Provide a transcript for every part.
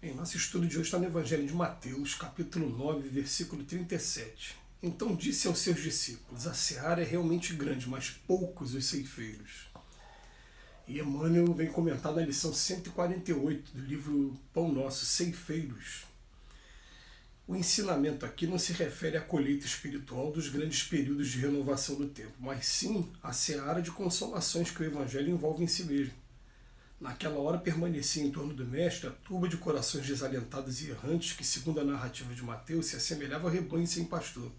Bem, nosso estudo de hoje está no Evangelho de Mateus, capítulo 9, versículo 37. Então disse aos seus discípulos: a seara é realmente grande, mas poucos os ceifeiros. E Emmanuel vem comentar na lição 148 do livro Pão Nosso, Ceifeiros. O ensinamento aqui não se refere à colheita espiritual dos grandes períodos de renovação do tempo, mas sim à seara de consolações que o Evangelho envolve em si mesmo. Naquela hora permanecia em torno do Mestre a turba de corações desalentados e errantes que, segundo a narrativa de Mateus, se assemelhava a rebanho sem pastor.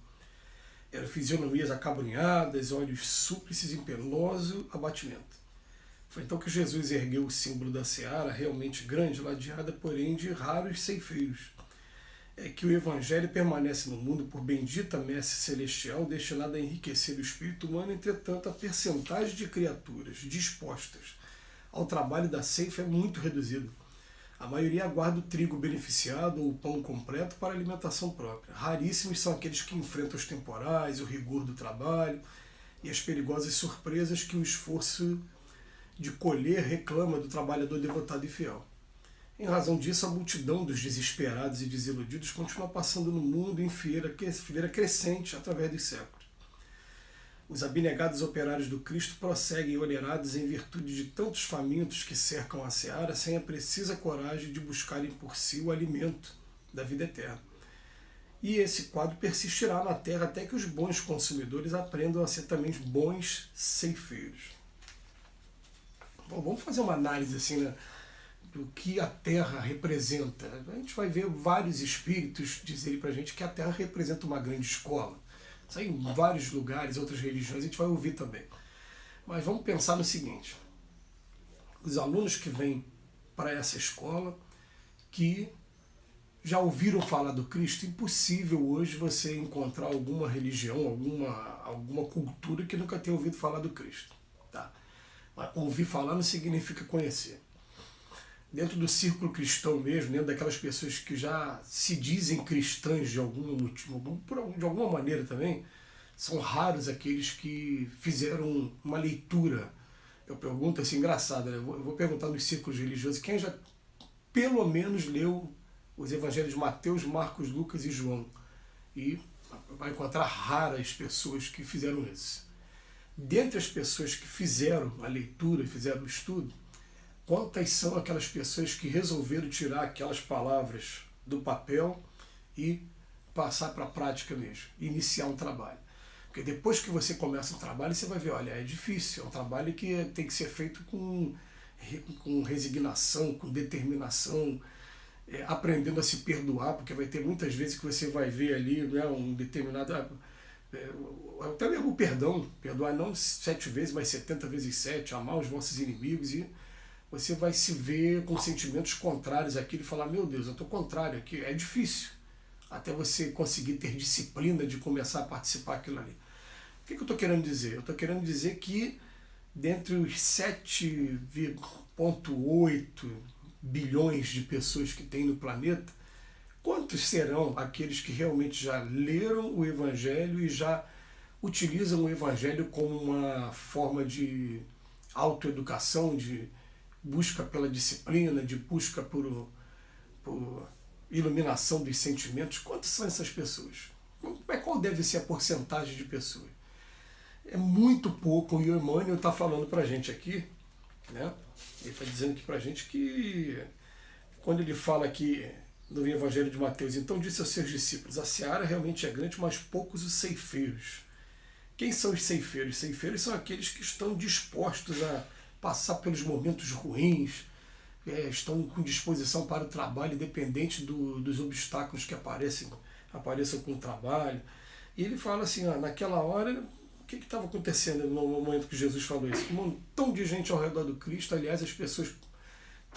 Eram fisionomias acabrunhadas, olhos súplices em penoso abatimento. Foi então que Jesus ergueu o símbolo da seara, realmente grande, ladeada, porém, de raros ceifeiros. É que o Evangelho permanece no mundo por bendita messe celestial destinada a enriquecer o espírito humano, entretanto, a percentagem de criaturas dispostas ao trabalho da ceifa é muito reduzido. A maioria aguarda o trigo beneficiado ou o pão completo para alimentação própria. Raríssimos são aqueles que enfrentam os temporais, o rigor do trabalho e as perigosas surpresas que o esforço de colher reclama do trabalhador devotado e fiel. Em razão disso, a multidão dos desesperados e desiludidos continua passando no mundo em fileira crescente através dos séculos. Os abnegados operários do Cristo prosseguem onerados em virtude de tantos famintos que cercam a seara, sem a precisa coragem de buscarem por si o alimento da vida eterna. E esse quadro persistirá na terra até que os bons consumidores aprendam a ser também bons ceifeiros. Bom, vamos fazer uma análise assim, né, do que a terra representa. A gente vai ver vários espíritos dizerem para a gente que a terra representa uma grande escola. Isso aí em vários lugares, outras religiões, a gente vai ouvir também. Mas vamos pensar no seguinte: os alunos que vêm para essa escola, que já ouviram falar do Cristo, impossível hoje você encontrar alguma religião, alguma cultura que nunca tenha ouvido falar do Cristo. Tá? Mas ouvir falar não significa conhecer. Dentro do círculo cristão mesmo, dentro daquelas pessoas que já se dizem cristãs de algum motivo, de alguma maneira também, são raros aqueles que fizeram uma leitura. Eu pergunto assim, engraçado, né? Eu vou perguntar nos círculos religiosos quem já pelo menos leu os evangelhos de Mateus, Marcos, Lucas e João. E vai encontrar raras pessoas que fizeram isso. Dentre as pessoas que fizeram a leitura, fizeram o estudo, quantas são aquelas pessoas que resolveram tirar aquelas palavras do papel e passar para a prática mesmo, iniciar um trabalho? Porque depois que você começa um trabalho, você vai ver, olha, é difícil, é um trabalho que tem que ser feito com resignação, com determinação, aprendendo a se perdoar, porque vai ter muitas vezes que você vai ver ali, né, um determinado... até mesmo o perdão, perdoar não 7 vezes, mas 70 vezes 7, amar os vossos inimigos, e você vai se ver com sentimentos contrários àquilo e falar, meu Deus, eu estou contrário aqui. É difícil até você conseguir ter disciplina de começar a participar daquilo ali. O que eu estou querendo dizer? Eu estou querendo dizer que dentre os 7,8 bilhões de pessoas que tem no planeta, quantos serão aqueles que realmente já leram o Evangelho e já utilizam o Evangelho como uma forma de autoeducação, de busca pela disciplina, de busca por iluminação dos sentimentos? Quantas são essas pessoas? Qual deve ser a porcentagem de pessoas? É muito pouco, e o Emmanuel está falando para a gente aqui, né? Ele está dizendo aqui para a gente que, quando ele fala aqui no Evangelho de Mateus, então disse aos seus discípulos, a seara realmente é grande, mas poucos os ceifeiros. Quem são os ceifeiros? Os ceifeiros são aqueles que estão dispostos a passar pelos momentos ruins, estão com disposição para o trabalho, independente dos obstáculos que apareçam com o trabalho. E ele fala assim, naquela hora, o que estava acontecendo no momento que Jesus falou isso? Um montão de gente ao redor do Cristo, aliás, as pessoas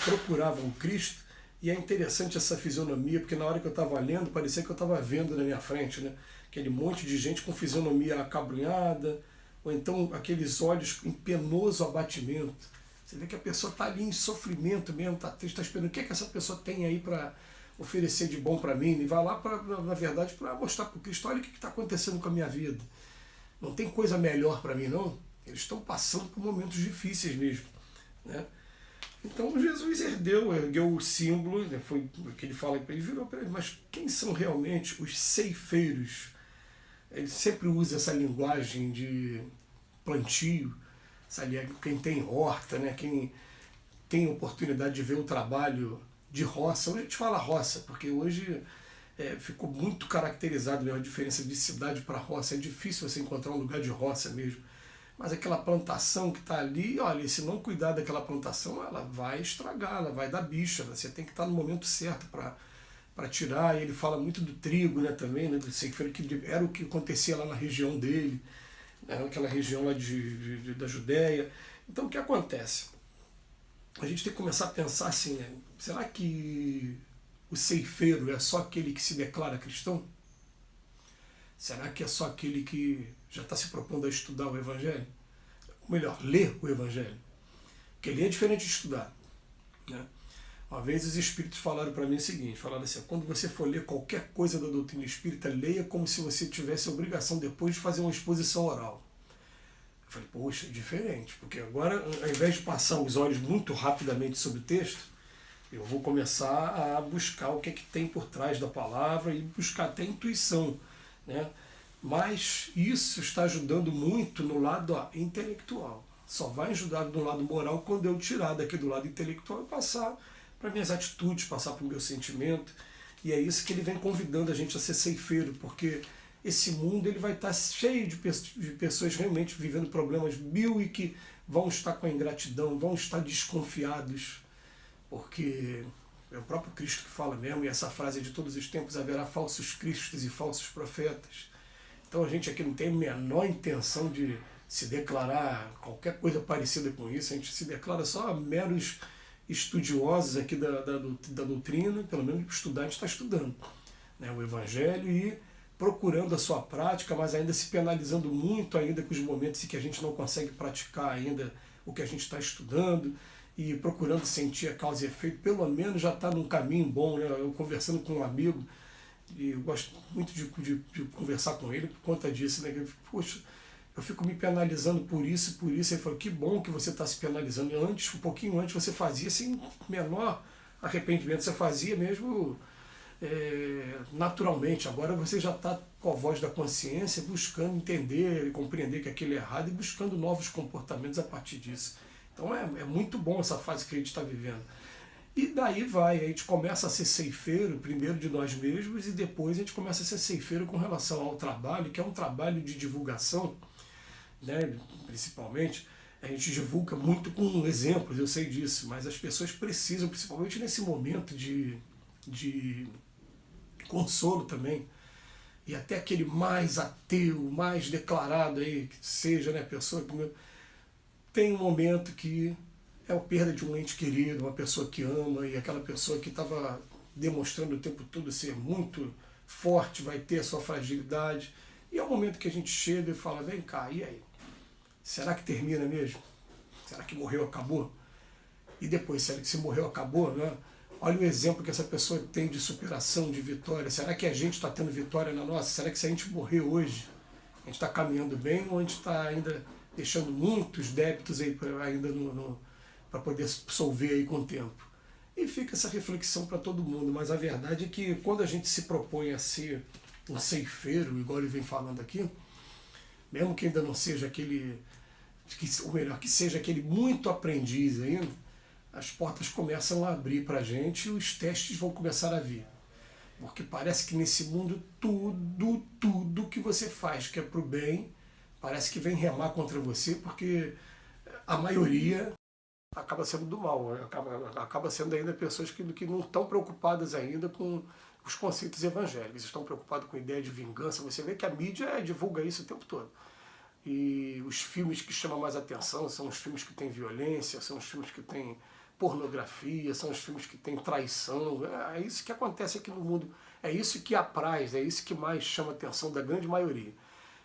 procuravam o Cristo, e é interessante essa fisionomia, porque na hora que eu estava lendo, parecia que eu estava vendo na minha frente, né? Aquele monte de gente com fisionomia acabrunhada, ou então aqueles olhos em penoso abatimento. Você vê que a pessoa está ali em sofrimento mesmo, está triste, está esperando o que essa pessoa tem aí para oferecer de bom para mim, e vai lá, na verdade, para mostrar para o Cristo, olha o que está acontecendo com a minha vida. Não tem coisa melhor para mim, não. Eles estão passando por momentos difíceis mesmo, né? Então Jesus ergueu o símbolo, né, foi o que ele fala para ele, virou para ele, mas quem são realmente os ceifeiros? Ele sempre usa essa linguagem de plantio, quem tem horta, né, quem tem oportunidade de ver o trabalho de roça. Hoje a gente fala roça, porque hoje ficou muito caracterizado mesmo a diferença de cidade para roça. É difícil você encontrar um lugar de roça mesmo. Mas aquela plantação que está ali, olha, se não cuidar daquela plantação, ela vai estragar, ela vai dar bicha. Você tem que estar no momento certo para tirar. E ele fala muito do trigo, né, também, né, do ceifeiro, que era o que acontecia lá na região dele, né, naquela região lá da Judéia. Então o que acontece? A gente tem que começar a pensar assim, né, será que o ceifeiro é só aquele que se declara cristão? Será que é só aquele que já está se propondo a estudar o Evangelho? Ou melhor, ler o Evangelho. Porque ler é diferente de estudar, né? Uma vez os espíritos falaram para mim o seguinte, falaram assim, quando você for ler qualquer coisa da doutrina espírita, leia como se você tivesse a obrigação depois de fazer uma exposição oral. Eu falei, poxa, é diferente, porque agora, ao invés de passar os olhos muito rapidamente sobre o texto, eu vou começar a buscar o que é que tem por trás da palavra e buscar até intuição, né? Mas isso está ajudando muito no lado intelectual. Só vai ajudar no lado moral quando eu tirar daqui do lado intelectual e passar para minhas atitudes, passar para o meu sentimento. E é isso que ele vem convidando a gente a ser ceifeiro, porque esse mundo ele vai estar cheio de pessoas realmente vivendo problemas mil e que vão estar com a ingratidão, vão estar desconfiados, porque é o próprio Cristo que fala mesmo, e essa frase é de todos os tempos, haverá falsos cristos e falsos profetas. Então a gente aqui não tem a menor intenção de se declarar qualquer coisa parecida com isso, a gente se declara só meros estudiosos aqui da doutrina, pelo menos estudar a gente está estudando, né, o Evangelho e procurando a sua prática, mas ainda se penalizando muito ainda com os momentos em que a gente não consegue praticar ainda o que a gente está estudando e procurando sentir a causa e efeito, pelo menos já está num caminho bom, né? Eu conversando com um amigo, e eu gosto muito de conversar com ele por conta disso, né? Poxa, eu fico me penalizando por isso, Ele falou, que bom que você está se penalizando. Antes, um pouquinho antes, você fazia sem menor arrependimento, você fazia mesmo naturalmente. Agora você já está com a voz da consciência, buscando entender e compreender que aquilo é errado e buscando novos comportamentos a partir disso. Então é muito bom essa fase que a gente está vivendo. E daí vai, a gente começa a ser ceifeiro, primeiro de nós mesmos, e depois a gente começa a ser ceifeiro com relação ao trabalho, que é um trabalho de divulgação, né, principalmente. A gente divulga muito com exemplos, eu sei disso, mas as pessoas precisam, principalmente nesse momento de consolo também, e até aquele mais ateu, mais declarado aí, que seja, né, pessoa que tem um momento que é a perda de um ente querido, uma pessoa que ama, e aquela pessoa que estava demonstrando o tempo todo ser muito forte, vai ter a sua fragilidade, e é o momento que a gente chega e fala, vem cá, e aí? Será que termina mesmo? Será que morreu, acabou? E depois, será que se morreu, acabou, né? Olha o exemplo que essa pessoa tem de superação, de vitória. Será que a gente está tendo vitória na nossa? Será que se a gente morrer hoje, a gente está caminhando bem ou a gente está ainda deixando muitos débitos aí ainda para poder absolver aí com o tempo? E fica essa reflexão para todo mundo, mas a verdade é que quando a gente se propõe a ser um ceifeiro, igual ele vem falando aqui, mesmo que ainda não seja aquele, ou melhor, que seja aquele muito aprendiz ainda, as portas começam a abrir para a gente e os testes vão começar a vir. Porque parece que nesse mundo tudo que você faz que é para o bem, parece que vem remar contra você, porque a maioria acaba sendo do mal, acaba sendo ainda pessoas que não estão preocupadas ainda com os conceitos evangélicos, estão preocupados com a ideia de vingança. Você vê que a mídia divulga isso o tempo todo. E os filmes que chamam mais atenção são os filmes que têm violência, são os filmes que têm pornografia, são os filmes que têm traição. É isso que acontece aqui no mundo, é isso que apraz, é isso que mais chama a atenção da grande maioria.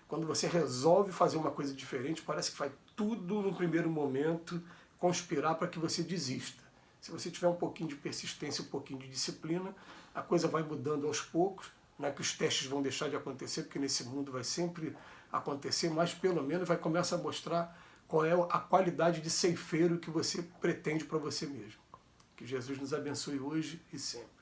Quando você resolve fazer uma coisa diferente, parece que vai tudo no primeiro momento conspirar para que você desista. Se você tiver um pouquinho de persistência, um pouquinho de disciplina, a coisa vai mudando aos poucos, não é que os testes vão deixar de acontecer, porque nesse mundo vai sempre acontecer, mas pelo menos vai começar a mostrar qual é a qualidade de ceifeiro que você pretende para você mesmo. Que Jesus nos abençoe hoje e sempre.